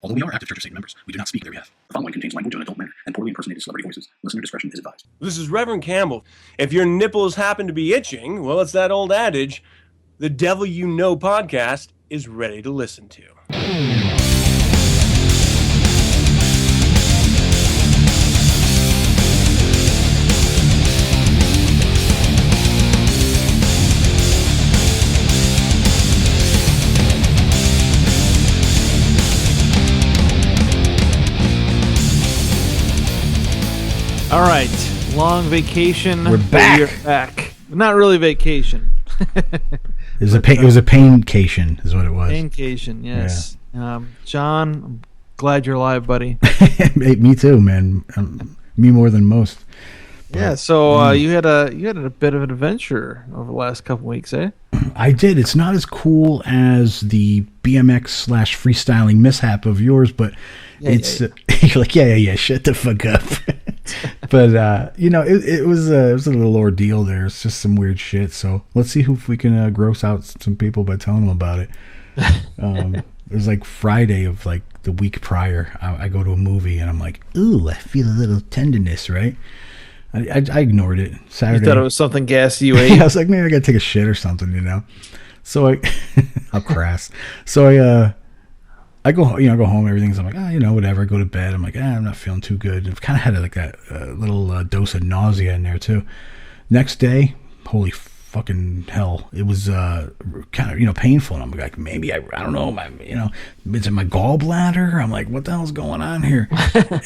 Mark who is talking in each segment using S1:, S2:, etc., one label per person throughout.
S1: Although we are active Church of Satan members, we do not speak on their behalf. The following contains language in an adult manner and poorly impersonated celebrity voices. Listener discretion is advised.
S2: This is Reverend Campbell. If your nipples happen to be itching, well, it's that old adage, the Devil You Know podcast is ready to listen to.
S3: All right, long vacation.
S4: We're back.
S3: We're back. Not really vacation.
S4: It was a paincation, is what it was.
S3: Paincation, yes. Yeah. John, I'm glad you're alive, buddy.
S4: Me too, man. Me more than most.
S3: But, yeah. So you had a bit of an adventure over the last couple weeks, eh?
S4: I did. It's not as cool as the BMX/freestyling mishap of yours, but it's you're like, yeah. Shut the fuck up. But it was a little ordeal there. It's just some weird shit. So let's see if we can gross out some people by telling them about it. It was like Friday of like the week prior. I go to a movie and I'm like, ooh, I feel a little tenderness, right? I ignored it. Saturday.
S3: You thought it was something gassy you ate?
S4: I was like, maybe I gotta take a shit or something, So how crass. So I go home, everything's, I'm like, whatever. I go to bed. I'm like, I'm not feeling too good. I've kind of had like that little dose of nausea in there too. Next day, holy fucking hell, it was kind of painful. And I'm like, maybe I don't know, it's in my gallbladder. I'm like, what the hell's going on here?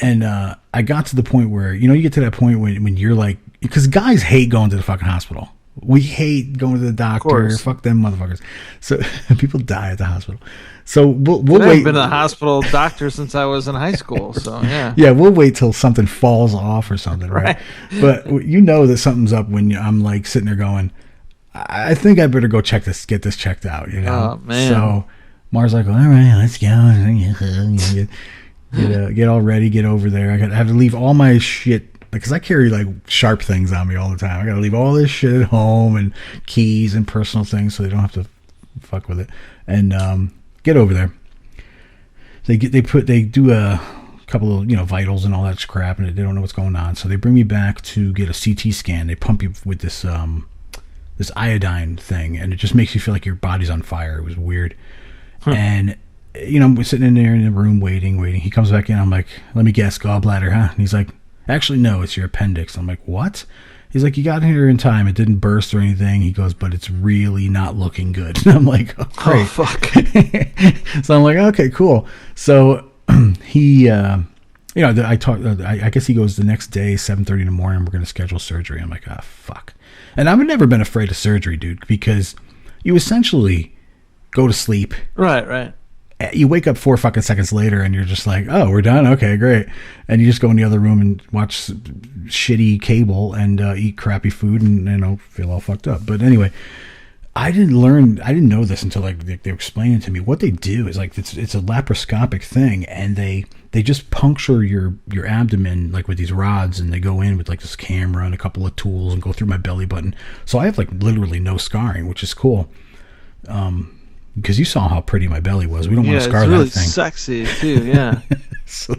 S4: And I got to the point where you get to that point when you're like, because guys hate going to the fucking hospital. We hate going to the doctor. Fuck them motherfuckers. So people die at the hospital. So we'll wait.
S3: I've been to the hospital doctor since I was in high school. So yeah.
S4: Yeah, we'll wait till something falls off or something, right? But that something's up when I'm like sitting there going, I think I better go get this checked out.
S3: Oh man.
S4: So Mars like, all right, let's go. Get all ready. Get over there. I have to leave all my shit. Because I carry like sharp things on me all the time. I gotta leave all this shit at home and keys and personal things so they don't have to fuck with it. And get over there. They do a couple of vitals and all that crap, and they don't know what's going on. So they bring me back to get a CT scan. They pump you with this iodine thing, and it just makes you feel like your body's on fire. It was weird. And we're sitting in there in the room waiting. He comes back in. I'm like, let me guess, gallbladder, huh? And he's like, actually, no, it's your appendix. I'm like, what? He's like, you got here in time. It didn't burst or anything. He goes, but it's really not looking good. And I'm like, oh, great.
S3: Oh, fuck.
S4: So I'm like, okay, cool. So he, I guess he goes the next day, 7:30 in the morning, we're going to schedule surgery. I'm like, fuck. And I've never been afraid of surgery, dude, because you essentially go to sleep.
S3: Right.
S4: You wake up 4 fucking seconds later and you're just like, oh, we're done? Okay, great. And you just go in the other room and watch shitty cable and eat crappy food and feel all fucked up. But anyway, I didn't know this until they were explaining it to me. What they do is like it's a laparoscopic thing, and they just puncture your abdomen like with these rods, and they go in with like this camera and a couple of tools and go through my belly button. So I have like literally no scarring, which is cool. Because you saw how pretty my belly was. We don't want to scar
S3: really
S4: that thing.
S3: Sexy too, yeah.
S4: So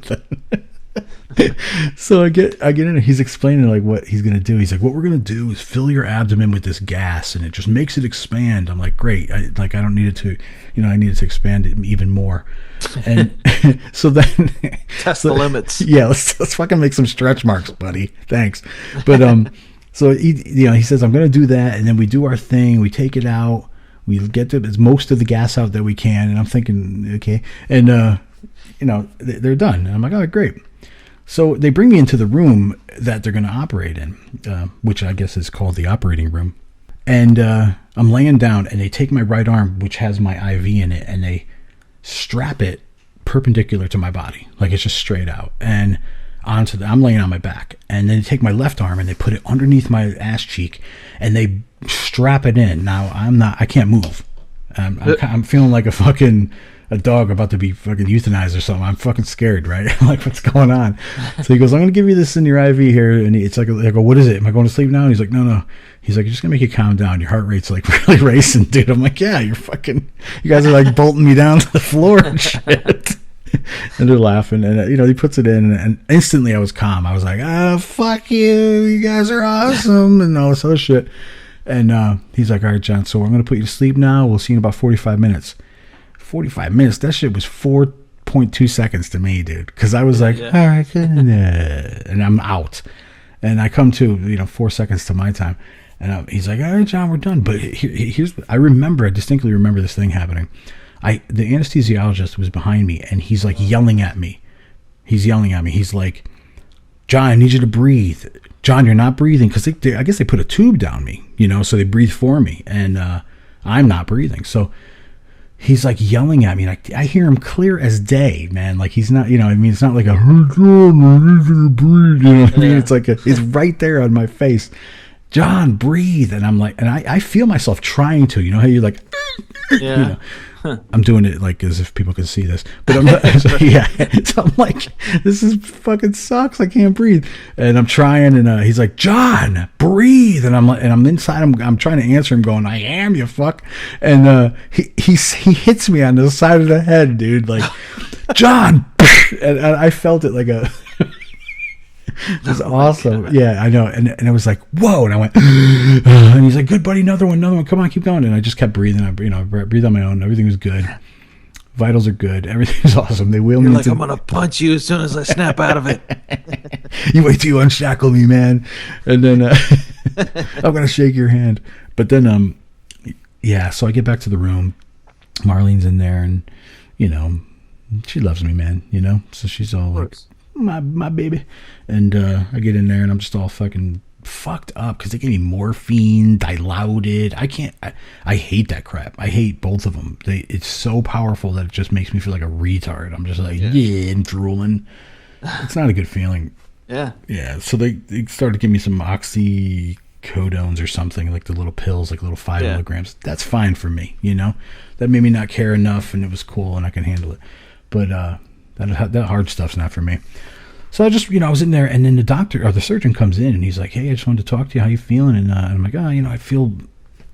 S4: I get in, and he's explaining like what he's gonna do. He's like, what we're gonna do is fill your abdomen with this gas, and it just makes it expand. I'm like, great. I don't need it to, I need it to expand it even more. And so then
S3: test the limits.
S4: Yeah, let's fucking make some stretch marks, buddy. Thanks. But so he says, I'm gonna do that, and then we do our thing. We take it out. We get most of the gas out that we can, and I'm thinking, okay, and they're done, and I'm like, all right, great. So they bring me into the room that they're going to operate in, which I guess is called the operating room, and I'm laying down, and they take my right arm, which has my IV in it, and they strap it perpendicular to my body, like it's just straight out, and I'm laying on my back, and then they take my left arm and they put it underneath my ass cheek, and they strap it in. Now I can't move. I'm feeling like a dog about to be fucking euthanized or something. I'm fucking scared, right? I'm like, what's going on? So he goes, I'm going to give you this in your IV here. And it's like, I go, what is it? Am I going to sleep now? And he's like, no. He's like, you're just going to make you calm down. Your heart rate's like really racing, dude. I'm like, yeah, you guys are like bolting me down to the floor and shit. and they're laughing, and he puts it in, and instantly I was calm. I was like, fuck you guys are awesome, and all this other shit. And he's like, all right, John, so I'm going to put you to sleep now. We'll see you in about 45 minutes. 45 minutes? That shit was 4.2 seconds to me, dude. Because I was like, all right, good. And I'm out. And I come to, 4 seconds to my time. And he's like, all right, John, we're done. But here's, I distinctly remember this thing happening. The anesthesiologist was behind me, and he's like yelling at me. He's like, John, I need you to breathe. John, you're not breathing. Because I guess they put a tube down me, so they breathe for me. And I'm not breathing. So he's like yelling at me. And I hear him clear as day, man. Like he's not, it's not like a, John, I need you to breathe. You know what I mean? It's like, it's right there on my face. John, breathe. And I'm like, and I feel myself trying to, how you're like,
S3: Yeah.
S4: I'm doing it like as if people could see this, but I'm so I'm like, this is fucking sucks. I can't breathe, and I'm trying, and he's like, John, breathe, and I'm like, and I'm inside. I'm trying to answer him, going, I am, you fuck, and he hits me on the side of the head, dude, like, John, and I felt it like a. It was awesome. Yeah, I know. And I was like, whoa. And I went, and he's like, good, buddy. Another one. Come on, keep going. And I just kept breathing. I breathed on my own. Everything was good. Vitals are good. Everything's awesome. They wheel me
S3: like, I'm going to punch you as soon as I snap out of it.
S4: You wait till you unshackle me, man. And then I'm going to shake your hand. But then, so I get back to the room. Marlene's in there, and, she loves me, man, So she's all like, my baby. And I get in there, and I'm just all fucking fucked up because they gave me morphine, dilaudid. I hate that crap. I hate both of them. It's so powerful that it just makes me feel like a retard. I'm just like, and drooling. It's not a good feeling. Yeah. So they started giving me some oxycodones or something, like the little pills, like little 5 milligrams. That's fine for me, That made me not care enough, and it was cool, and I can handle it. But that hard stuff's not for me. So I just, I was in there, and then the doctor or the surgeon comes in, and he's like, hey, I just wanted to talk to you. How you feeling? And I'm like, I feel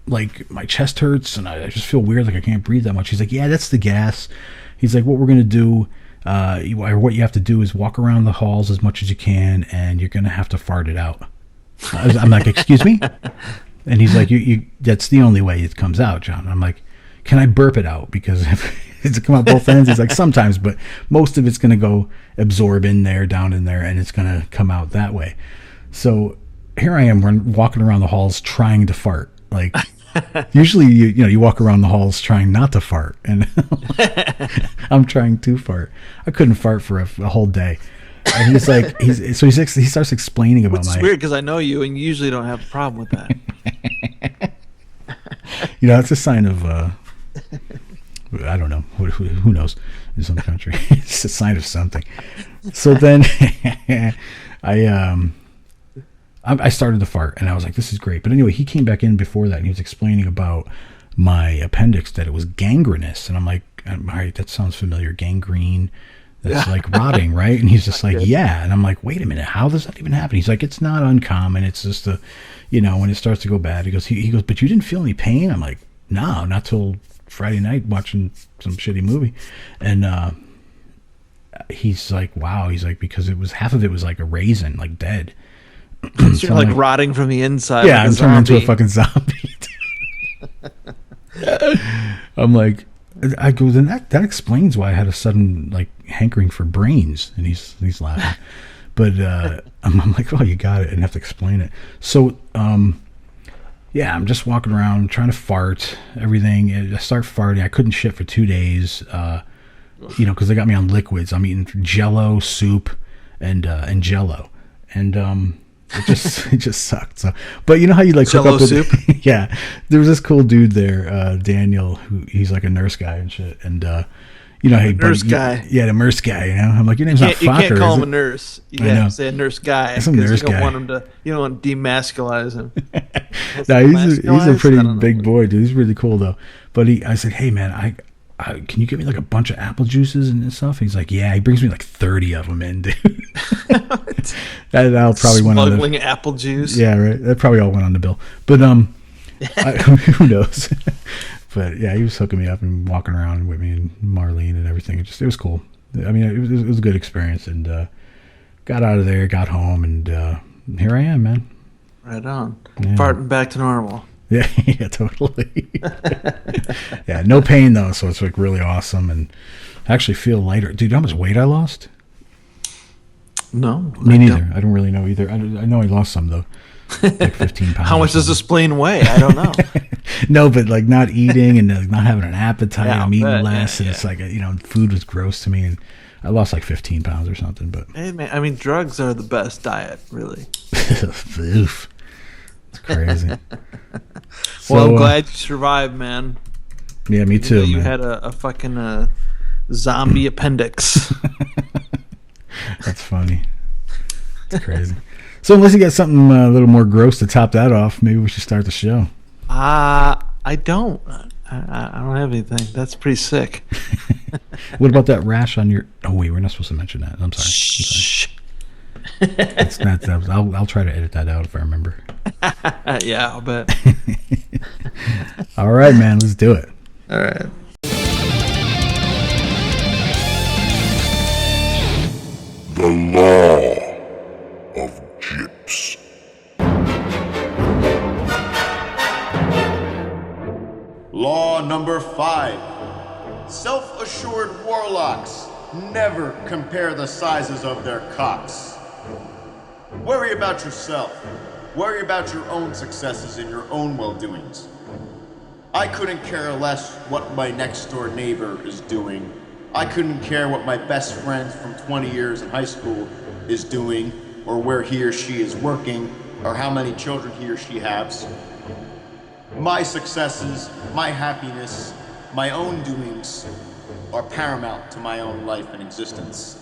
S4: like my chest hurts, and I just feel weird, like I can't breathe that much. He's like, yeah, that's the gas. He's like, what we're going to do, what you have to do is walk around the halls as much as you can, and you're going to have to fart it out. I'm like, excuse me? And he's like, you that's the only way it comes out, John. I'm like, can I burp it out? Because it's come out both ends. It's like sometimes, but most of it's going to go absorb down in there, and it's going to come out that way. So here I am walking around the halls trying to fart. Like usually you walk around the halls trying not to fart, and I'm trying to fart. I couldn't fart for a whole day. And he's like, he starts explaining about
S3: It's weird because I know you, and you usually don't have a problem with that.
S4: It's a sign of I don't know. Who knows? In some country, it's a sign of something. So then, I started to fart, and I was like, "This is great." But anyway, he came back in before that, and he was explaining about my appendix, that it was gangrenous, and I'm like, "All right, that sounds familiar. Gangrene. That's like rotting, right?" And he's just like, "Yeah." And I'm like, "Wait a minute. How does that even happen?" He's like, "It's not uncommon. It's just when it starts to go bad." He goes, "But you didn't feel any pain?" I'm like, "No, not till Friday night watching some shitty movie." And he's like, wow. He's like, because half of it was like a raisin, like dead.
S3: So you're like rotting from the inside.
S4: Yeah,
S3: like
S4: I'm turning into a fucking zombie. I'm like, I go, then that explains why I had a sudden like hankering for brains. And he's laughing. But I'm like, oh, you got it, and have to explain it. So yeah, I'm just walking around trying to fart, everything. I start farting. I couldn't shit for 2 days, because they got me on liquids. I'm eating Jello soup and Jello, and it just sucked. So, but you know how you like
S3: Jello
S4: hook up
S3: soup?
S4: with, yeah, there was this cool dude there, Daniel, who he's like a nurse guy and shit, and hey,
S3: nurse
S4: buddy,
S3: guy.
S4: Yeah, the nurse guy. I'm like, your name's not Fokker.
S3: You can't call
S4: is
S3: him
S4: it?
S3: a nurse. You got to say a nurse guy.
S4: Some nurse
S3: you don't
S4: guy.
S3: want him to. You don't want to demasculize him.
S4: No, he's a pretty big boy, dude. He's really cool though. But I said, hey man, I can you give me like a bunch of apple juices and stuff? He's like, yeah. He brings me like 30 of them in, dude. That'll probably went on
S3: smuggling apple juice.
S4: Yeah, right. That probably all went on the bill. But who knows? But yeah, he was hooking me up and walking around with me and Marlene and everything. It was cool. I mean, it was a good experience, and got out of there, got home, and here I am, man.
S3: Right on.
S4: Yeah.
S3: Farting back to normal.
S4: Yeah, yeah, totally. Yeah, no pain though, so it's like really awesome, and I actually feel lighter. Dude, how much weight I lost?
S3: No.
S4: Me neither. I don't really know either. I know I lost some though, like 15 pounds.
S3: How much does a spleen weigh? I don't know.
S4: No, but like not eating and not having an appetite.
S3: Yeah,
S4: I'm eating
S3: bet.
S4: less,
S3: Yeah,
S4: and it's like food was gross to me, and I lost like 15 pounds or something. But
S3: Hey, man, I mean, drugs are the best diet, really.
S4: oof, it's crazy.
S3: Well, I'm glad you survived, man.
S4: Yeah, me too.
S3: You
S4: man.
S3: had a fucking zombie appendix.
S4: That's funny. It's crazy. So unless you got something a little more gross to top that off, maybe we should start the show.
S3: I don't. I don't have anything. That's pretty sick.
S4: What about that rash on your? Oh wait, we're not supposed to mention that. I'm sorry.
S3: Shh.
S4: It's not. I'll try to edit that out if I remember.
S3: Yeah, I'll bet.
S4: All right, man. Let's do it.
S3: All right.
S5: The Law of Gyps.
S6: Law number 5. Self-assured warlocks never compare the sizes of their cocks. Worry about yourself. Worry about your own successes and your own well-doings. I couldn't care less what my next-door neighbor is doing. I couldn't care what my best friend from 20 years in high school is doing, or where he or she is working, or how many children he or she has. My successes, my happiness, my own doings are paramount to my own life and existence.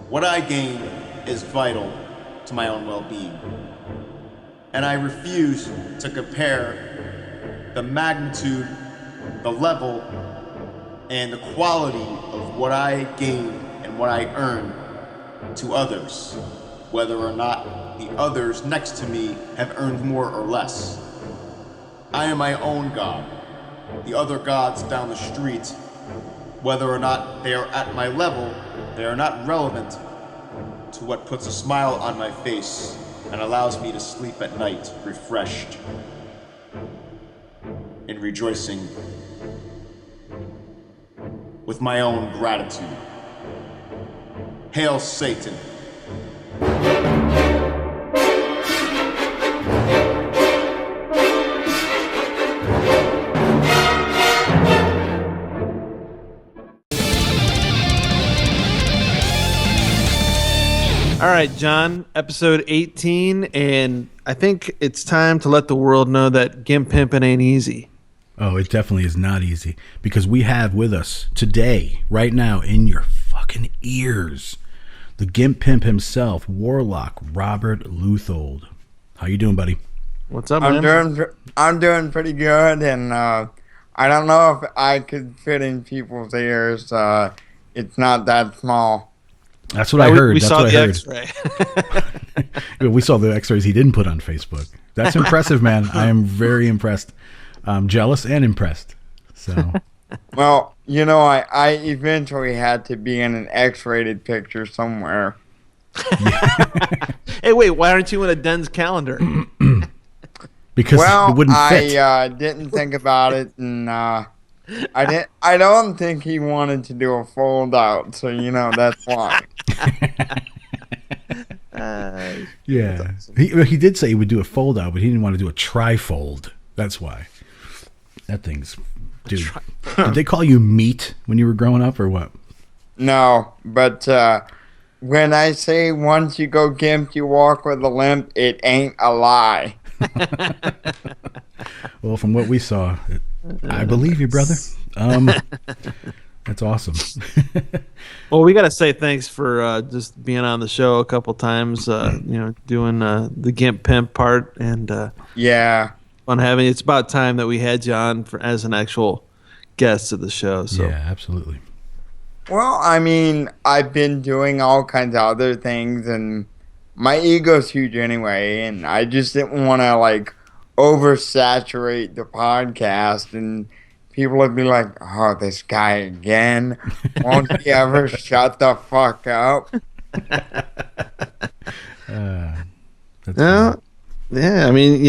S6: What I gain is vital to my own well-being. And I refuse to compare the magnitude, the level, and the quality of what I gain and what I earn to others, whether or not the others next to me have earned more or less. I am my own God. The other gods down the street, whether or not they are at my level, they are not relevant to what puts a smile on my face and allows me to sleep at night refreshed and rejoicing with my own gratitude. Hail Satan.
S3: All right, John, episode 18, and I think it's time to let the world know that Gimp Pimpin' ain't easy.
S4: Oh, it definitely is not easy, because we have with us today, right now, in your fucking ears, the Gimp Pimp himself, Warlock Robert Leuthold. How you doing, buddy?
S3: What's up, man?
S7: I'm doing pretty good, and I don't know if I could fit in people's ears. It's not that small.
S4: That's what I heard.
S3: We
S4: That's
S3: saw
S4: what
S3: the
S4: I heard.
S3: X-ray.
S4: We saw the X-rays he didn't put on Facebook. That's impressive, man. I am very impressed. I'm jealous and impressed. So,
S7: Well, I eventually had to be in an X-rated picture somewhere.
S3: Hey, wait, why aren't you in a Den's calendar?
S4: because it wouldn't fit.
S7: I didn't think about it, and I don't think he wanted to do a fold out, so that's why.
S4: Yeah, he did say he would do a fold out, but he didn't want to do a tri-fold. That's why. That thing's, dude. Did they call you meat when you were growing up, or what?
S7: No, but when I say once you go gimp, you walk with a limp, it ain't a lie.
S4: Well, from what we saw, I believe you, brother. That's awesome.
S3: Well, we got to say thanks for just being on the show a couple times, doing the Gimp Pimp part, and
S7: Yeah.
S3: fun having you. It's about time that we had you on as an actual guest of the show. So.
S4: Yeah, absolutely.
S7: Well, I mean, I've been doing all kinds of other things, and my ego's huge anyway, and I just didn't want to, oversaturate the podcast and people would be like, "Oh, this guy again! Won't he ever shut the fuck up?"
S4: That's
S3: Yeah,
S4: funny.
S3: yeah. I mean,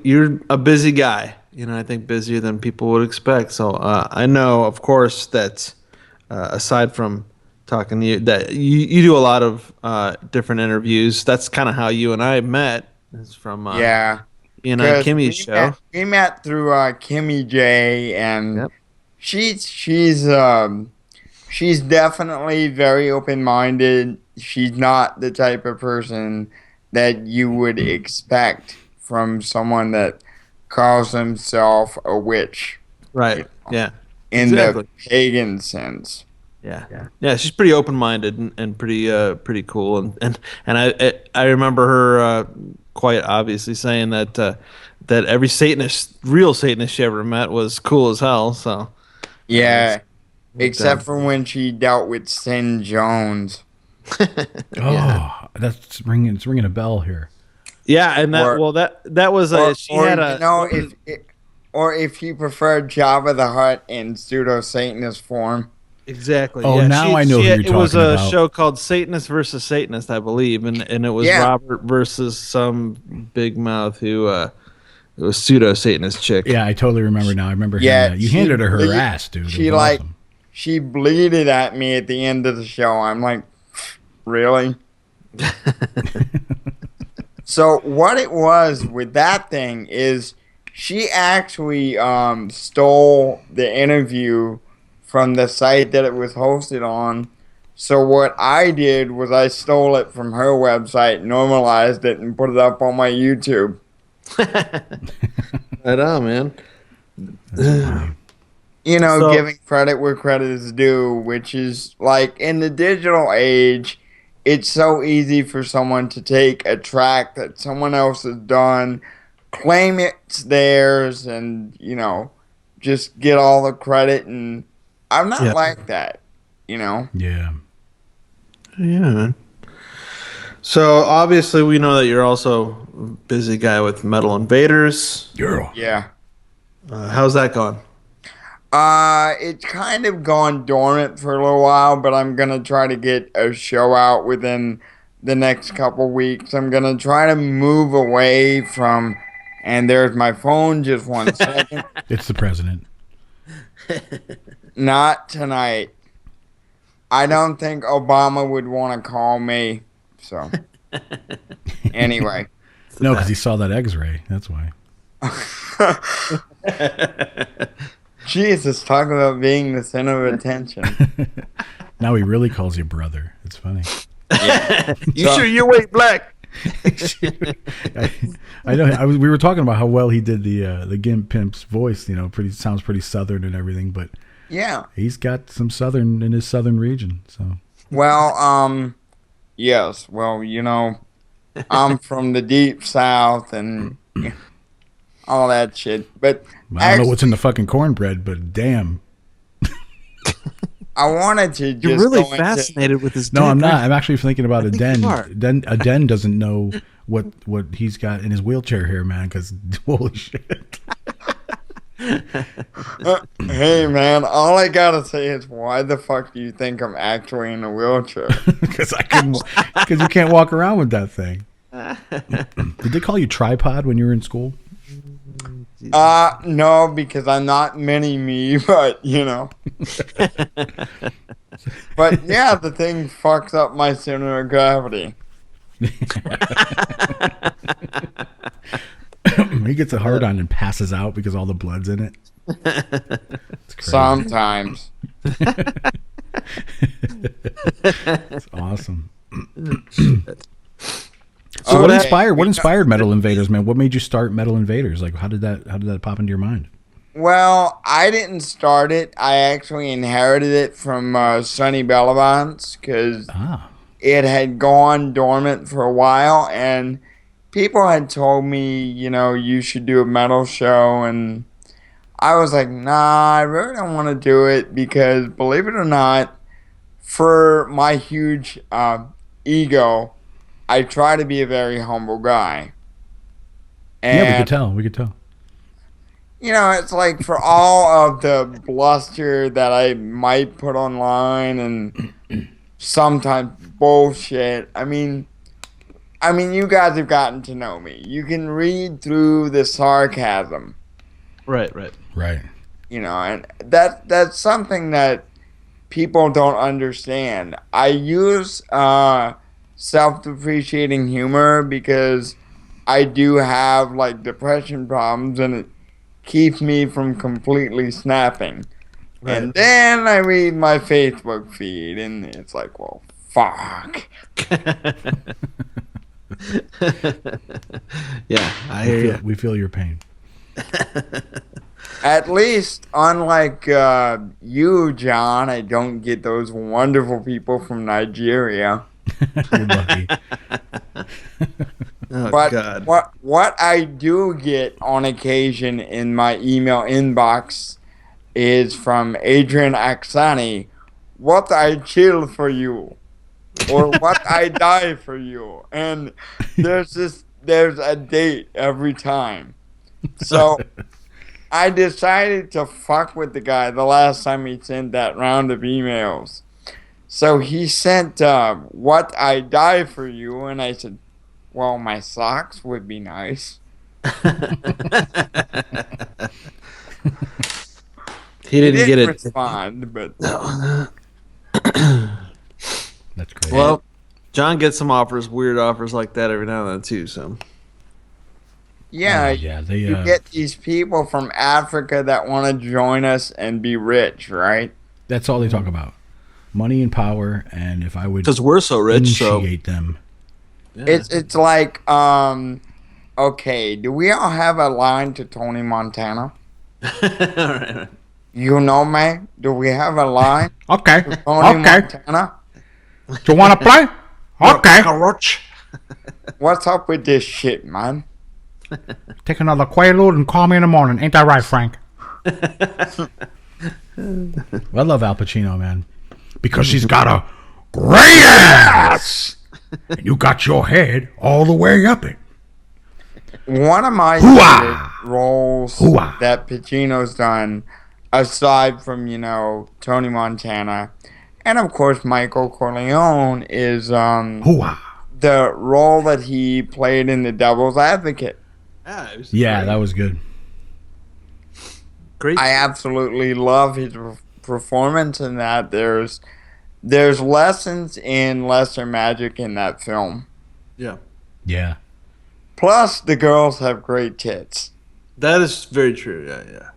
S3: you're a busy guy. I think busier than people would expect. So I know, of course, that aside from talking to you, that you do a lot of different interviews. That's kind of how you and I met. Is from
S7: Yeah,
S3: and
S7: because
S3: Kimmy's show.
S7: we met through Kimmy J, and
S3: Yep.
S7: she's definitely very open minded. She's not the type of person that you would expect from someone that calls himself a witch
S3: Right. Yeah.
S7: in
S3: Exactly.
S7: the pagan sense.
S3: Yeah. She's pretty open minded and pretty cool. And I remember her quite obviously saying that every real Satanist she ever met was cool as hell. So
S7: Yeah, except for when she dealt with Sin Jones.
S4: Oh, it's ringing a bell here.
S3: yeah, and that was she had a
S7: if you preferred Jabba the Hutt in pseudo Satanist form.
S3: exactly.
S4: Oh,
S3: yeah,
S4: now I know who you're
S3: It was
S4: talking
S3: a
S4: about.
S3: show called Satanist versus Satanist, I believe, and it was
S7: Yeah.
S3: Robert versus some big mouth who it was pseudo Satanist chick.
S4: Yeah, I totally remember now. I remember hearing
S7: Yeah,
S4: that. You
S7: she
S4: handed her
S7: bleed-
S4: ass, dude. It
S7: She
S4: was
S7: like
S4: awesome.
S7: she bleated at me at the end of the show. I'm like, really? So what it was with that thing is she actually stole the interview from the site that it was hosted on. So what I did was I stole it from her website, normalized it, and put it up on my YouTube.
S3: Right on, man. So-
S7: Giving credit where credit is due, which is like in the digital age, it's so easy for someone to take a track that someone else has done, claim it's theirs, and, just get all the credit. And I'm not
S3: Yeah.
S7: like that,
S4: Yeah.
S3: Yeah, man. So obviously we know that you're also a busy guy with Metal Invaders.
S4: Girl.
S7: Yeah.
S3: How's that going?
S7: It's kind of gone dormant for a little while, but I'm gonna try to get a show out within the next couple weeks. I'm gonna try to move away from, and there's my phone, just 1 second.
S4: It's the president.
S7: Not tonight. I don't think Obama would want to call me. So, anyway.
S4: No, because he saw that X-ray. That's why.
S7: Jesus, talk about being the center of attention.
S4: Now he really calls you brother. It's funny.
S3: You sure you're way black?
S4: I know. We were talking about how well he did the Gimp Pimp's voice. Sounds pretty southern and everything, but
S7: Yeah.
S4: he's got some southern in his southern region. So
S7: Well, yes. Well, I'm from the deep south and all that shit. But
S4: I don't know what's in the fucking cornbread, but damn.
S7: I wanted to just
S3: You're really
S7: go into-
S3: fascinated with this.
S4: No,
S3: dude,
S4: I'm not.
S3: right?
S4: I'm actually thinking about a
S3: think
S4: den.
S3: you are.
S4: A den doesn't know what he's got in his wheelchair here, man. Because holy shit.
S7: Hey, man, all I gotta say is, why the fuck do you think I'm actually in a wheelchair?
S4: Because you can't walk around with that thing. Did they call you tripod when you were in school?
S7: No, because I'm not mini me, but But yeah, the thing fucks up my center of gravity.
S4: He gets a hard on and passes out because all the blood's in it. It's crazy.
S7: Sometimes.
S4: It's awesome. So
S7: Okay.
S4: what inspired Metal Invaders, man? What made you start Metal Invaders? Like how did that pop into your mind?
S7: Well, I didn't start it. I actually inherited it from Sonny Bellavance because it had gone dormant for a while, and people had told me, you should do a metal show, and I was like, nah, I really don't want to do it because, believe it or not, for my huge ego, I try to be a very humble guy. And
S4: Yeah, we could tell.
S7: you know, it's like for all of the bluster that I might put online and sometimes bullshit. You guys have gotten to know me. You can read through the sarcasm.
S3: Right.
S7: You know, and that's something that people don't understand. I use self-depreciating humor because I do have like depression problems, and it keeps me from completely snapping.
S3: Right.
S7: And then I read my Facebook feed, and it's like, well, fuck.
S3: Yeah, I hear you.
S4: We feel your pain.
S7: At least, unlike you, John, I don't get those wonderful people from Nigeria.
S4: You're lucky.
S3: Oh,
S7: But
S3: God.
S7: what I do get on occasion in my email inbox is from Adrian Aksani, what I chill for you, or what I die for you. And there's a date every time. So I decided to fuck with the guy the last time he sent that round of emails. So he sent, what I die for you, and I said, well, my socks would be nice.
S3: He didn't get it.
S7: Respond, but
S4: That's great.
S3: Well, John gets some weird offers like that every now and then too. So
S7: yeah,
S4: they
S7: you get these people from Africa that want to join us and be rich, right?
S4: that's all they talk about. Money and power, and if I would
S3: because we're so rich, so
S4: initiate them.
S3: yeah.
S7: It's like, okay, do we all have a line to Tony Montana?
S3: All right.
S7: You know me? Do we have a line
S4: Okay.
S7: to Tony Montana?
S4: Do you want to play? Okay.
S7: What's up with this shit, man?
S4: Take another Quaalude and call me in the morning. Ain't that right, Frank? Well, I love Al Pacino, man. Because she's got a great ass! And you got your head all the way up it.
S7: One of my
S4: Hoo-ah!
S7: favorite roles
S4: Hoo-ah!
S7: that Pacino's done, aside from, Tony Montana, and of course Michael Corleone, is
S4: Hoo-ah!
S7: the role that he played in The Devil's Advocate.
S4: Yeah, that was good.
S3: Great.
S7: I absolutely love his performance in that. There's lessons in lesser magic in that film.
S3: Yeah.
S4: Yeah.
S7: Plus, the girls have great tits.
S3: That is very true. Yeah.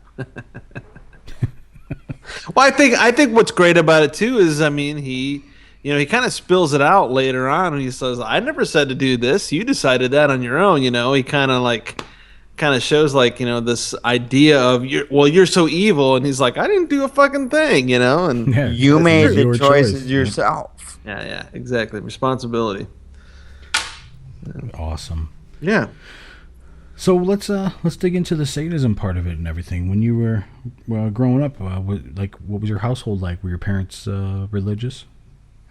S3: Well, I think what's great about it too is, he kind of spills it out later on, and he says, "I never said to do this. You decided that on your own." He kind of shows this idea of you're so evil, and he's like, "I didn't do a fucking thing," and
S4: Yeah,
S7: You made
S4: your
S7: the choices yourself.
S3: yeah, exactly, responsibility.
S4: Awesome.
S3: Yeah.
S4: So let's dig into the sadism part of it and everything. When you were growing up, what was your household like? Were your parents religious?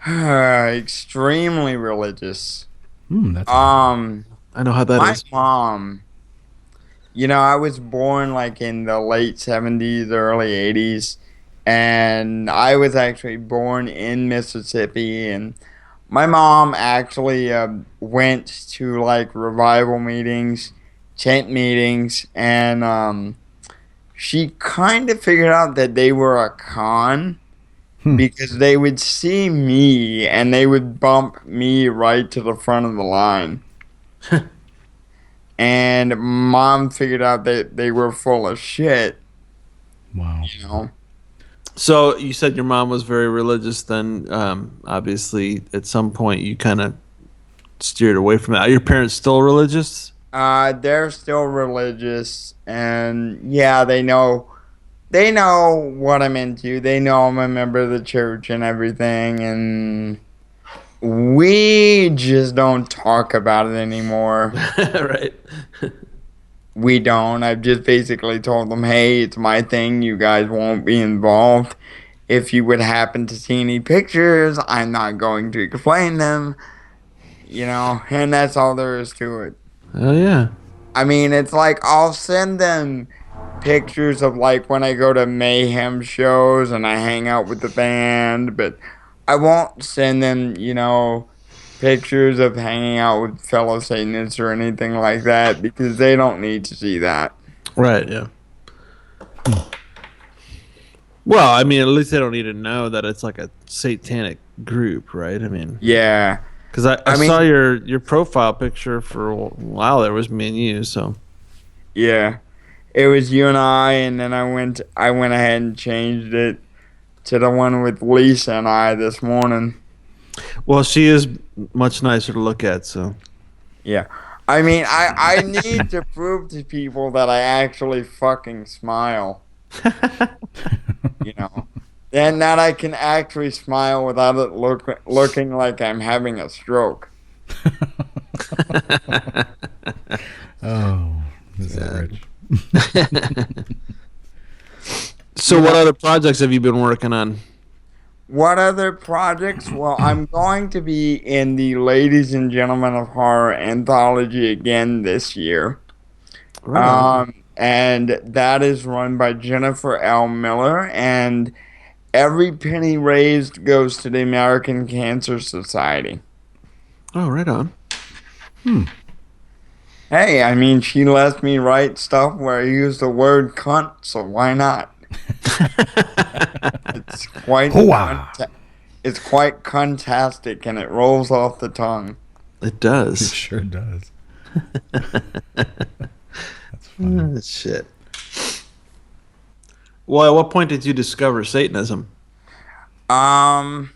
S7: Extremely religious.
S4: That's
S3: I know how that
S7: My
S3: is.
S7: mom, I was born in the late 70s, early 80s, and I was actually born in Mississippi, and my mom actually went to revival meetings, tent meetings, and she kind of figured out that they were a con because they would see me and they would bump me right to the front of the line. And mom figured out that they were full of shit.
S4: wow.
S3: So you said your mom was very religious. Then, obviously, at some point you kind of steered away from that. Are your parents still religious?
S7: They're still religious, and yeah, they know what I'm into. They know I'm a member of the church and everything, and we just don't talk about it anymore.
S3: Right.
S7: We don't. I've just basically told them, hey, it's my thing. You guys won't be involved. If you would happen to see any pictures, I'm not going to explain them. And that's all there is to it.
S3: Oh yeah.
S7: It's like I'll send them pictures of like when I go to Mayhem shows and I hang out with the band, but I won't send them, pictures of hanging out with fellow Satanists or anything like that because they don't need to see that.
S3: Right, yeah. Well, I mean, at least they don't need to know that it's like a satanic group, right? I mean,
S7: yeah.
S3: Because I saw your profile picture for a while. There was me and you, so.
S7: Yeah. It was you and I, and then I went ahead and changed it to the one with Lisa and I this morning.
S3: Well, she is much nicer to look at, so.
S7: Yeah. I mean, I need to prove to people that I actually fucking smile. Then that I can actually smile without it looking like I'm having a stroke.
S4: Oh, this is rich.
S3: So what other projects have you been working on?
S7: What other projects? Well, I'm going to be in the Ladies and Gentlemen of Horror anthology again this year.
S3: Right.
S7: And that is run by Jennifer L. Miller, and every penny raised goes to the American Cancer Society.
S3: Oh, right on.
S7: Hey, I mean, she lets me write stuff where I use the word cunt, so why not? It's quite it's quite cuntastic, and it rolls off the tongue.
S3: It does.
S4: It sure does. That's funny.
S3: Shit. Well, at what point did you discover Satanism?
S7: I've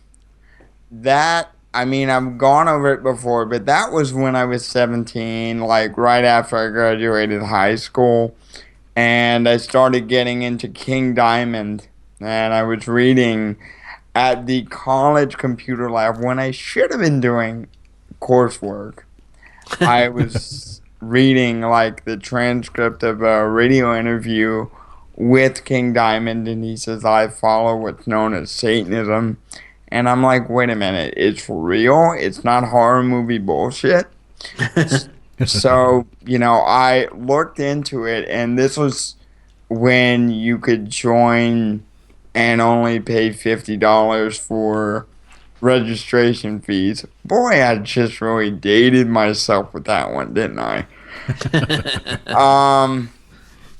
S7: gone over it before, but that was when I was 17, like right after I graduated high school. And I started getting into King Diamond. And I was reading at the college computer lab when I should have been doing coursework. I was reading like the transcript of a radio interview with King Diamond. And he says, I follow what's known as Satanism. And I'm like, wait a minute, it's real? It's not horror movie bullshit? So, I looked into it, and this was when you could join and only pay $50 for registration fees. Boy, I just really dated myself with that one, didn't I?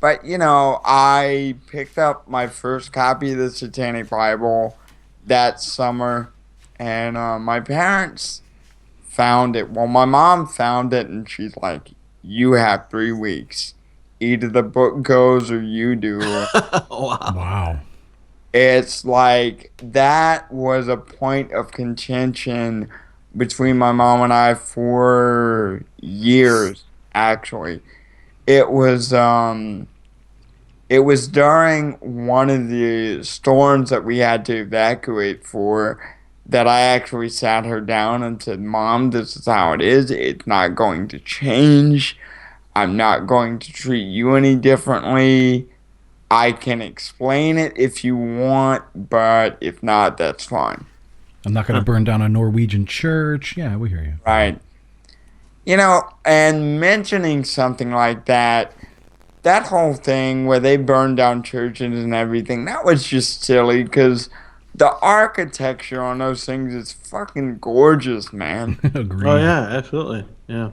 S7: But, I picked up my first copy of the Satanic Bible that summer, and my parents found it. Well, my mom found it, and she's like, you have 3 weeks. Either the book goes or you do.
S4: Wow.
S7: It's like that was a point of contention between my mom and I for years, actually. It was during one of the storms that we had to evacuate for that I actually sat her down and said, Mom, this is how it is. It's not going to change. I'm not going to treat you any differently. I can explain it if you want, but if not, that's fine.
S4: I'm not going to burn down a Norwegian church. Yeah, we hear you.
S7: Right. And mentioning something like that whole thing where they burned down churches and everything, that was just silly because the architecture on those things is fucking gorgeous, man.
S4: Agreed.
S3: Oh, yeah, absolutely. Yeah.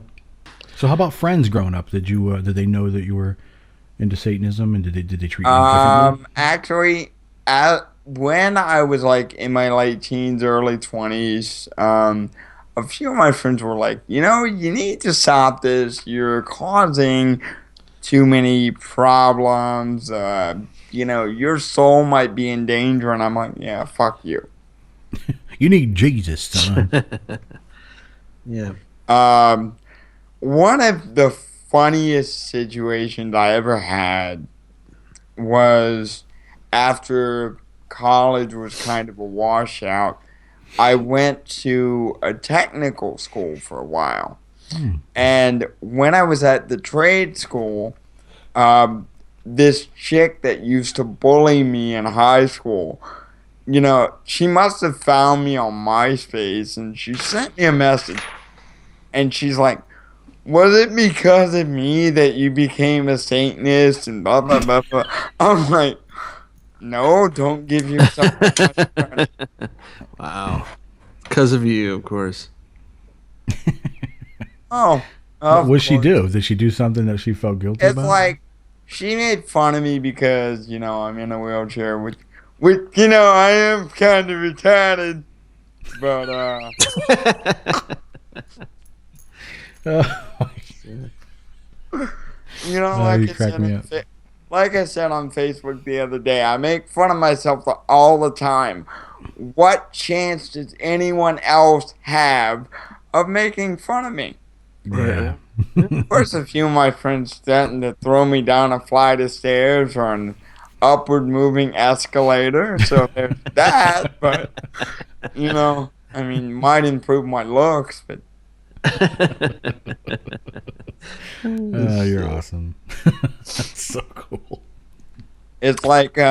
S4: So how about friends growing up? Did they know that you were into Satanism, and did they treat you differently?
S7: Actually, when I was like in my late teens, early 20s, a few of my friends were like, you need to stop this. You're causing too many problems. Your soul might be in danger. And I'm like, yeah, fuck you.
S4: You need Jesus, son.
S3: Yeah.
S7: One of the funniest situations I ever had was after college was kind of a washout. I went to a technical school for a while. And when I was at the trade school, this chick that used to bully me in high school, she must have found me on MySpace, and she sent me a message. And she's like, was it because of me that you became a Satanist and blah, blah, blah, blah? I'm like, no, don't give yourself that much credit.
S3: Wow. Because of you, of course.
S7: Oh.
S4: What
S7: Of
S4: she
S7: course.
S4: do? Did she do something that she felt guilty
S7: It's
S4: about?
S7: like, she made fun of me because, I'm in a wheelchair, which I am kind of retarded. But, like
S4: you crack me up.
S7: Like I said on Facebook the other day, I make fun of myself all the time. What chance does anyone else have of making fun of me?
S4: Yeah.
S7: Of course, a few of my friends threatened to throw me down a flight of stairs or an upward moving escalator, so there's that. But, might improve my looks, but.
S4: Oh, you're awesome. That's so cool.
S7: It's like, we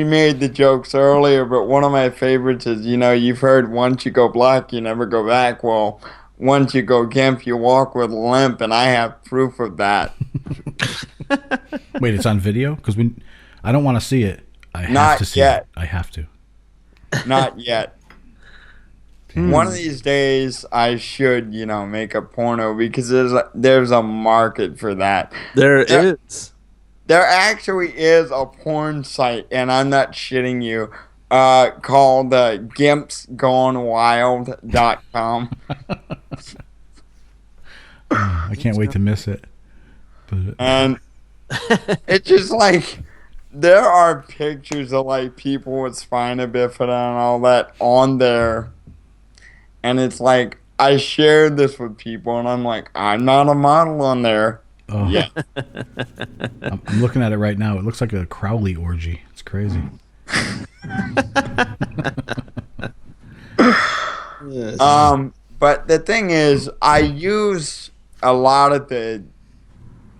S7: made the jokes earlier, but one of my favorites is, you've heard once you go black, you never go back. Well, once you go gimp, you walk with a limp, and I have proof of that.
S4: Wait, it's on video? Because I don't want to see it. I have
S7: Not
S4: to see
S7: yet.
S4: it. I have to.
S7: Not yet. One of these days, I should, make a porno because there's a market for that.
S3: There is.
S7: There actually is a porn site, and I'm not shitting you, called gimpsgonewild.com.
S4: I can't wait to miss it. But
S7: And it's just like, there are pictures of like people with spina bifida and all that on there. And it's like, I shared this with people, and I'm like, I'm not a model on there.
S4: oh,
S7: Yeah.
S4: I'm looking at it right now. It looks like a Crowley orgy. It's crazy.
S3: Yes.
S7: But the thing is, I use a lot of the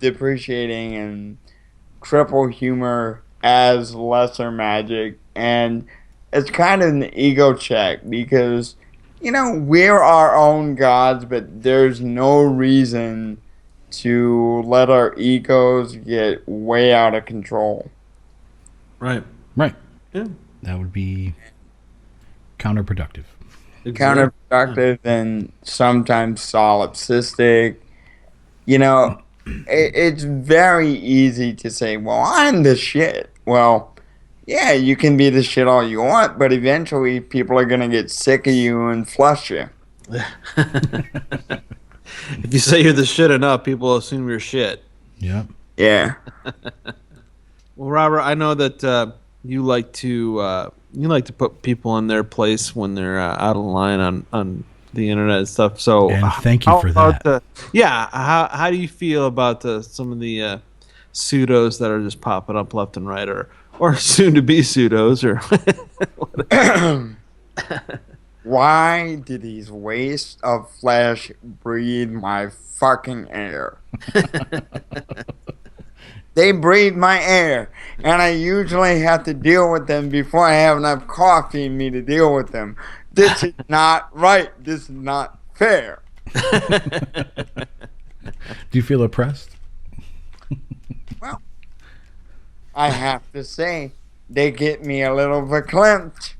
S7: depreciating and triple humor as lesser magic, and it's kind of an ego check because, we're our own gods, but there's no reason to let our egos get way out of control.
S3: Right.
S4: Right.
S3: Yeah.
S4: That would be counterproductive.
S7: Counterproductive and sometimes solipsistic. It's very easy to say, well, I'm the shit. Well, yeah, you can be the shit all you want, but eventually people are going to get sick of you and flush you.
S3: If you say you're the shit enough, people assume you're shit.
S4: Yep.
S7: Yeah.
S3: Well, Robert, I know that you like to put people in their place when they're out of line on the internet and stuff. So,
S4: And thank you for that.
S3: How do you feel about some of the pseudos that are just popping up left and right, or soon to be pseudos, or
S7: Why do these wastes of flesh breathe my fucking air? They breathe my air, and I usually have to deal with them before I have enough coffee in me to deal with them. This is not right. This is not fair.
S4: Do you feel oppressed?
S7: Well, I have to say, they get me a little verklempt.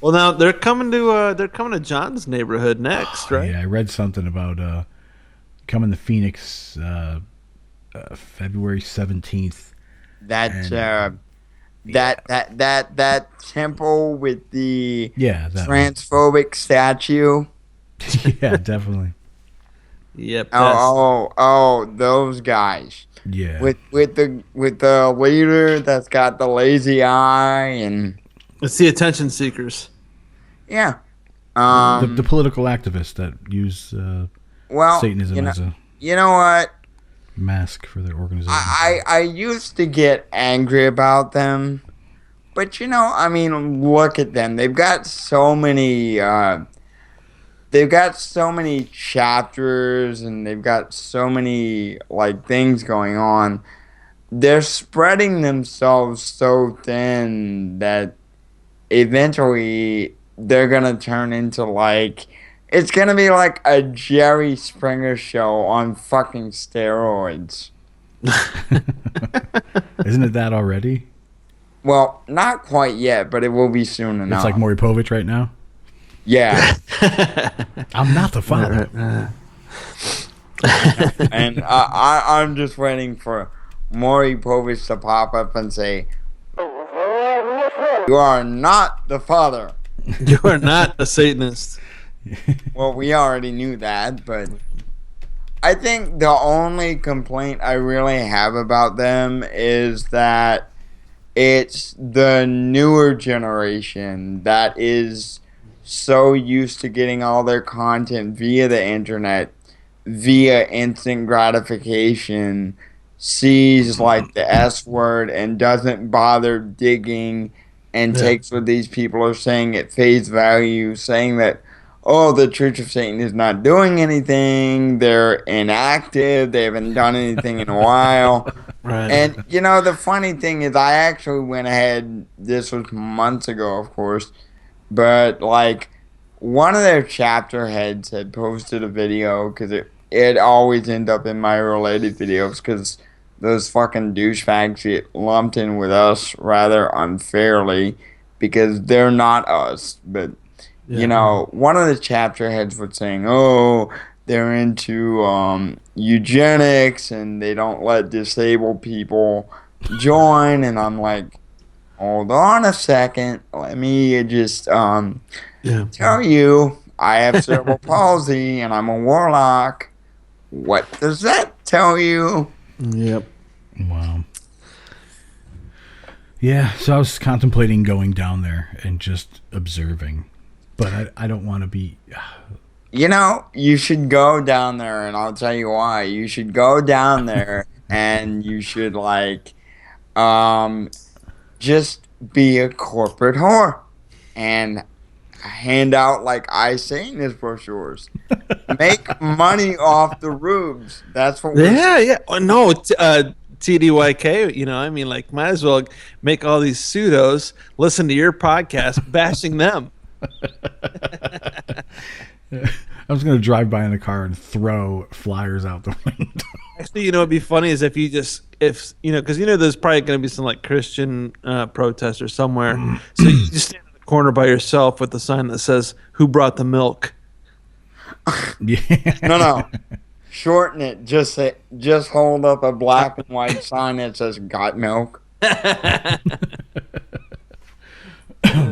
S3: Well, now they're coming to John's neighborhood next, right?
S4: Yeah, I read something about coming to Phoenix February 17th.
S7: That temple with the
S4: Yeah, that
S7: transphobic statue.
S4: Yeah, definitely.
S3: Yep.
S7: Oh, those guys.
S4: Yeah.
S7: With the leader that's got the lazy eye and
S3: It's the attention seekers.
S7: yeah.
S4: The political activists that use
S7: Well,
S4: Satanism as a
S7: you know what?
S4: mask for their organization.
S7: I used to get angry about them, but look at them. They've got so many chapters, and they've got so many things going on. They're spreading themselves so thin that eventually they're gonna turn into like, it's gonna be like a Jerry Springer show on fucking steroids.
S4: Isn't it that already?
S7: Well, not quite yet, but it will be soon enough.
S4: It's like Maury Povich right now.
S7: Yeah.
S4: I'm not the father.
S7: And I'm just waiting for Maury Povich to pop up and say, "You are not the father."
S3: You are not a Satanist.
S7: Well, we already knew that, but I think the only complaint I really have about them is that it's the newer generation that is so used to getting all their content via the internet, via instant gratification, sees like the S word and doesn't bother digging and takes what these people are saying at face value, saying that, oh, the Church of Satan is not doing anything, they're inactive, they haven't done anything in a while.
S3: Right.
S7: And, you know, the funny thing is I actually went ahead, this was months ago, of course, but, like, one of their chapter heads had posted a video, because it always ends up in my related videos, because those fucking douchebags get lumped in with us rather unfairly, because they're not us, but... You know, one of the chapter heads was saying, oh, they're into eugenics and they don't let disabled people join. And I'm like, hold on a second. Let me just tell you, I have cerebral palsy and I'm a warlock. What does that tell you?
S3: Yep.
S4: Wow. Yeah, so I was contemplating going down there and just observing. But I don't want to be...
S7: You know, you should go down there, and I'll tell you why. You should go down there, and you should, like, just be a corporate whore. And hand out, like, Satanist brochures. Make money off the rubes. That's what we're saying.
S3: Yeah. Oh, no, TDYK, you know, I mean, like, might as well make all these pseudos listen to your podcast bashing them.
S4: I was going to drive by in the car and throw flyers out the window.
S3: Actually, you know, what'd be funny is if because there's probably going to be some like Christian protester somewhere. So you just stand in the corner by yourself with the sign that says, "Who brought the milk?"
S4: Yeah.
S7: No. Shorten it. Just hold up a black and white sign that says "Got milk."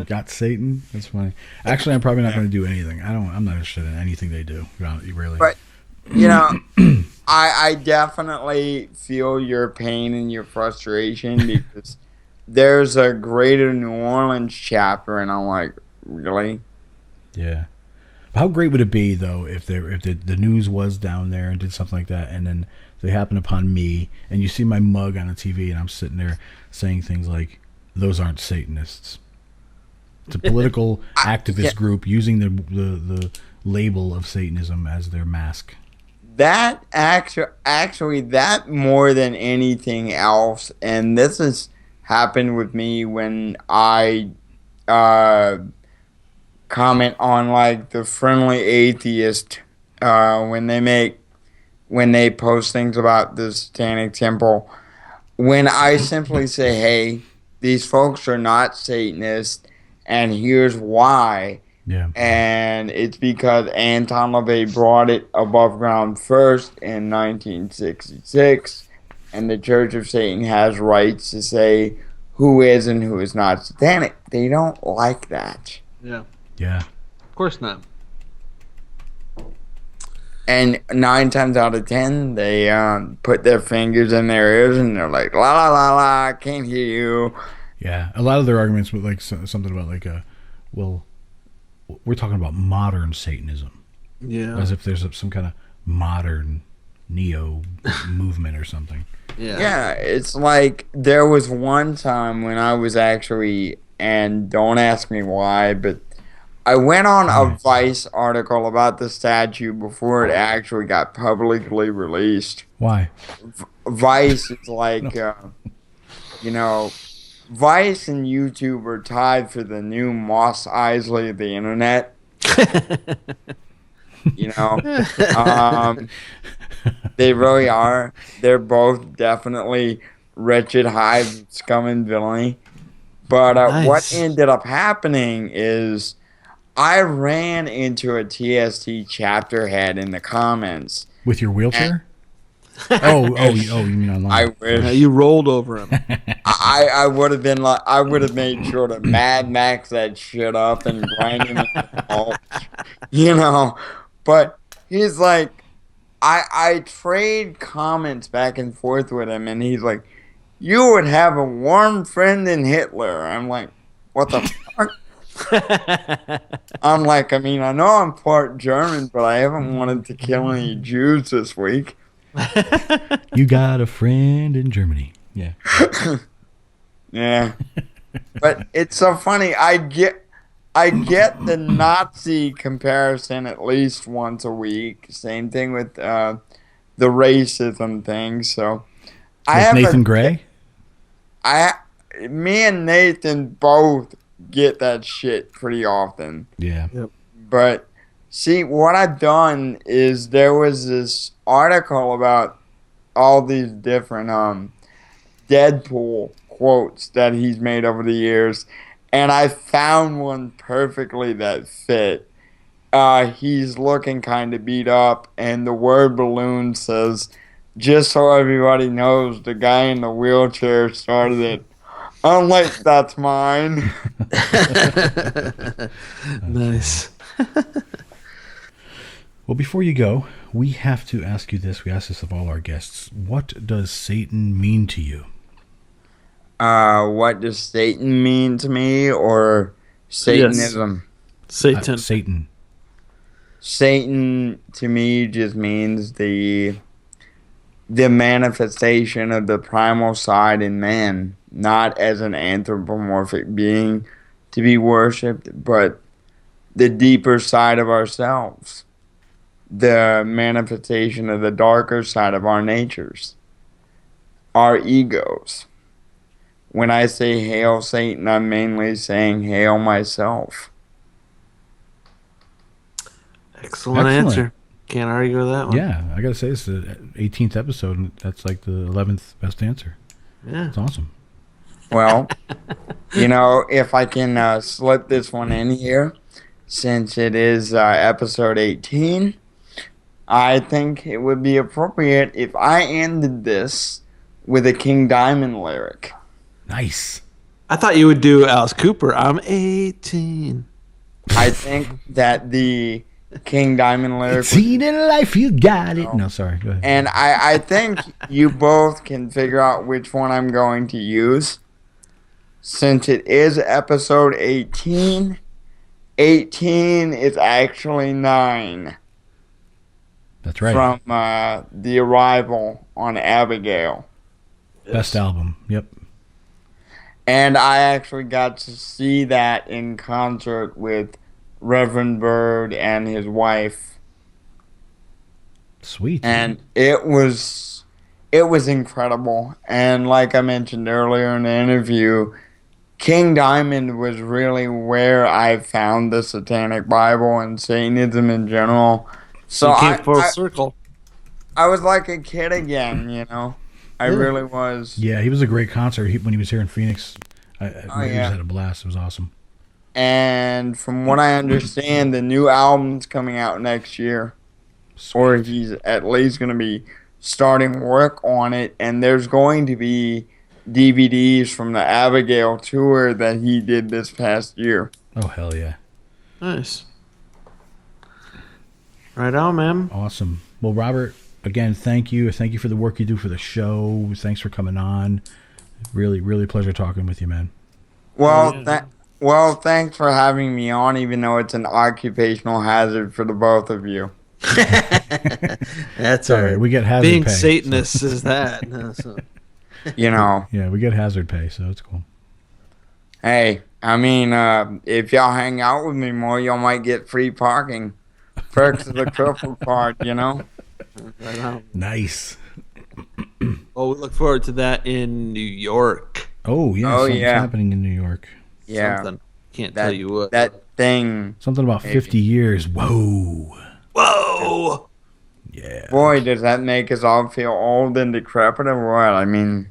S4: Got Satan? That's funny. Actually, I'm probably not going to do anything. I'm not interested in anything they do. Really.
S7: But, you know, I definitely feel your pain and your frustration because there's a Greater New Orleans chapter, and I'm like, really?
S4: Yeah. How great would it be, though, if the news was down there and did something like that, and then they happen upon me, and you see my mug on the TV, and I'm sitting there saying things like, those aren't Satanists. It's a political activist group using the label of Satanism as their mask.
S7: That actually, that more than anything else, and this has happened with me when I comment on like the Friendly Atheist when they post things about the Satanic Temple. When I simply say, hey, these folks are not Satanists, and here's why.
S4: Yeah.
S7: And it's because Anton LaVey brought it above ground first in 1966, and the Church of Satan has rights to say who is and who is not satanic. They don't like that.
S3: Yeah.
S4: Yeah.
S3: Of course not.
S7: And 9 times out of 10, they put their fingers in their ears and they're like, la la la la, I can't hear you.
S4: Yeah, a lot of their arguments were like something about like, well, we're talking about modern Satanism.
S3: Yeah.
S4: As if there's some kind of modern neo movement or something.
S7: Yeah, it's like there was one time when I was actually, and don't ask me why, but I went on a Vice article about the statue before it actually got publicly released.
S4: Why?
S7: Vice is like, you know, Vice and YouTube are tied for the new Moss Isley of the internet. You know, they really are. They're both definitely wretched hives of scum and villainy. But
S3: Nice.
S7: what ended up happening is I ran into a TST chapter head in the comments.
S4: With your wheelchair? You mean online?
S7: I wish.
S3: You rolled over him.
S7: I would have been like, I would have made sure to Mad Max that shit up and grind him in the mulch, you know. But he's like, I trade comments back and forth with him, and he's like, you would have a warm friend in Hitler. I'm like, what the fuck? I'm like, I mean, I know I'm part German, but I haven't wanted to kill any Jews this week.
S4: You got a friend in Germany. Yeah.
S7: Yeah. But it's so funny. I get the Nazi comparison at least once a week. Same thing with the racism thing. So
S4: With Nathan Gray?
S7: Me and Nathan both get that shit pretty often.
S4: Yeah.
S3: Yep.
S7: But see, what I've done is there was this article about all these different Deadpool quotes that he's made over the years, and I found one perfectly that fit. He's looking kind of beat up, and the word balloon says, just so everybody knows, the guy in the wheelchair started it. I'm like, that's mine.
S3: Nice.
S4: Well, before you go, we have to ask you this. We ask this of all our guests. What does Satan mean to you?
S7: What does Satan mean to me, or Satanism?
S3: Satan.
S4: Satan.
S7: Satan to me just means the manifestation of the primal side in man, not as an anthropomorphic being to be worshipped, but the deeper side of ourselves, the manifestation of the darker side of our natures, our egos. When I say hail Satan, I'm mainly saying hail myself.
S3: Excellent answer. Can't argue with that one.
S4: Yeah, I got to say, it's the 18th episode, and that's like the 11th best answer.
S3: Yeah.
S4: It's awesome.
S7: Well, you know, if I can slip this one in here, since it is episode 18, I think it would be appropriate if I ended this with a King Diamond lyric.
S4: Nice.
S3: I thought you would do Alice Cooper. I'm 18.
S7: I think that the King Diamond lyric...
S4: Seen in life, you got it. No, sorry. Go ahead.
S7: And I think you both can figure out which one I'm going to use. Since it is episode 18, 18 is actually 9.
S4: That's right.
S7: From The Arrival on Abigail.
S4: Best album. Yep.
S7: And I actually got to see that in concert with Reverend Bird and his wife.
S4: Sweet.
S7: And it was incredible. And like I mentioned earlier in the interview, King Diamond was really where I found the Satanic Bible and Satanism in general. So
S3: you came full circle.
S7: I was like a kid again, you know. I really was.
S4: Yeah, he was a great concert when he was here in Phoenix. We just had a blast. It was awesome.
S7: And from what I understand, the new album's coming out next year.
S4: Sweet.
S7: Or he's at least going to be starting work on it. And there's going to be DVDs from the Abigail tour that he did this past year.
S4: Oh, hell yeah.
S3: Nice. Right on, man.
S4: Awesome. Well, Robert, again, thank you. Thank you for the work you do for the show. Thanks for coming on. Really, really a pleasure talking with you, man.
S7: Well, thanks for having me on, even though it's an occupational hazard for the both of you.
S3: That's
S4: all right. We get hazard
S3: being
S4: pay.
S3: Being Satanists is that. No, so.
S7: You know.
S4: Yeah, we get hazard pay, so it's cool.
S7: Hey, I mean, if y'all hang out with me more, y'all might get free parking. Perks of the cripple card, you know?
S3: Right on.
S4: Nice.
S3: Well, we look forward to that in New York.
S4: Oh yeah,
S7: Oh,
S4: something's
S7: yeah.
S4: happening in New York.
S7: Yeah.
S3: Something. Can't tell you what.
S7: That thing.
S4: Something about
S7: Maybe.
S4: 50 years. Whoa.
S3: Whoa!
S4: Yeah.
S7: Boy, does that make us all feel old and decrepit or what? I mean,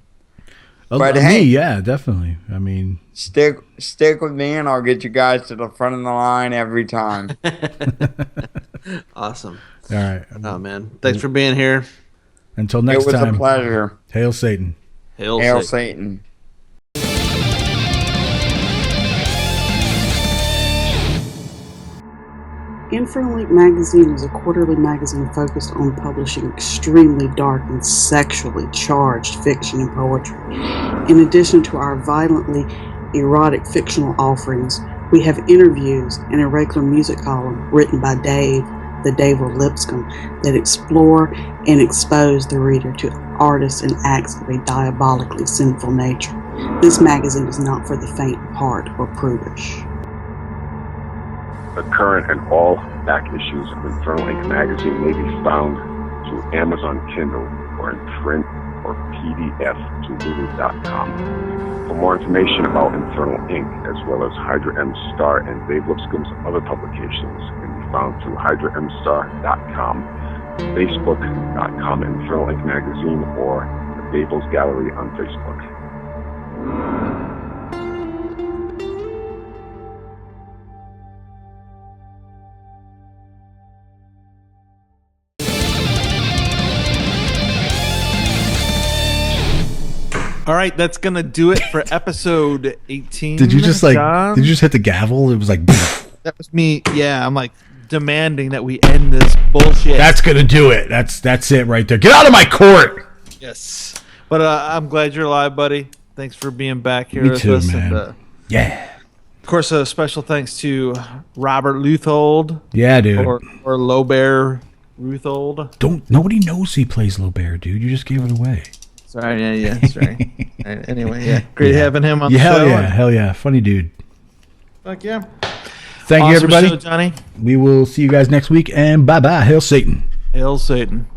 S4: But
S7: But
S4: me,
S7: hey-
S4: yeah, definitely. I mean,
S7: stick with me and I'll get you guys to the front of the line every time.
S3: Awesome.
S4: all right.
S3: Oh man, thanks for being here.
S4: Until
S7: It
S4: next
S7: was a
S4: time.
S7: pleasure.
S4: Hail Satan.
S3: Hail
S7: Hail
S3: Satan.
S7: Satan.
S8: Infernal Link magazine is a quarterly magazine focused on publishing extremely dark and sexually charged fiction and poetry. In addition to our violently erotic fictional offerings, we have interviews and a regular music column written by Dave, the Dave of Lipscomb, that explore and expose the reader to artists and acts of a diabolically sinful nature. This magazine is not for the faint of heart or prudish.
S9: The current and all back issues of Infernal Ink magazine may be found through Amazon Kindle or in print or PDF to Lulu.com. For more information about Infernal Ink, as well as Hydra M Star and Dave Lipscomb's other publications, can be found through HydraMStar.com, Facebook.com Infernal Ink magazine, or the Babel's Gallery on Facebook.
S3: All right, that's gonna do it for episode 18.
S4: Did you just
S3: John?
S4: did you just hit the gavel? It was like,
S3: That was me. Yeah, I'm like demanding that we end this bullshit.
S4: that's going to do it. That's it right there. Get out of my court.
S3: Yes. But I'm glad you're alive, buddy. Thanks for being back here
S4: Me
S3: with
S4: too,
S3: us.
S4: man.
S3: And,
S4: Yeah.
S3: of course, a special thanks to Robert Leuthold
S4: Yeah, dude.
S3: or Low Bear Leuthold.
S4: Nobody knows he plays Lobert, dude. You just gave it away.
S3: Sorry, yeah, sorry. Anyway, yeah, great having him on the
S4: Yeah,
S3: show.
S4: hell yeah. Funny dude.
S3: Fuck yeah.
S4: Thank you,
S3: Awesome
S4: everybody.
S3: show, Johnny.
S4: We will see you guys next week, and bye-bye. Hail Satan.
S3: Hail Satan.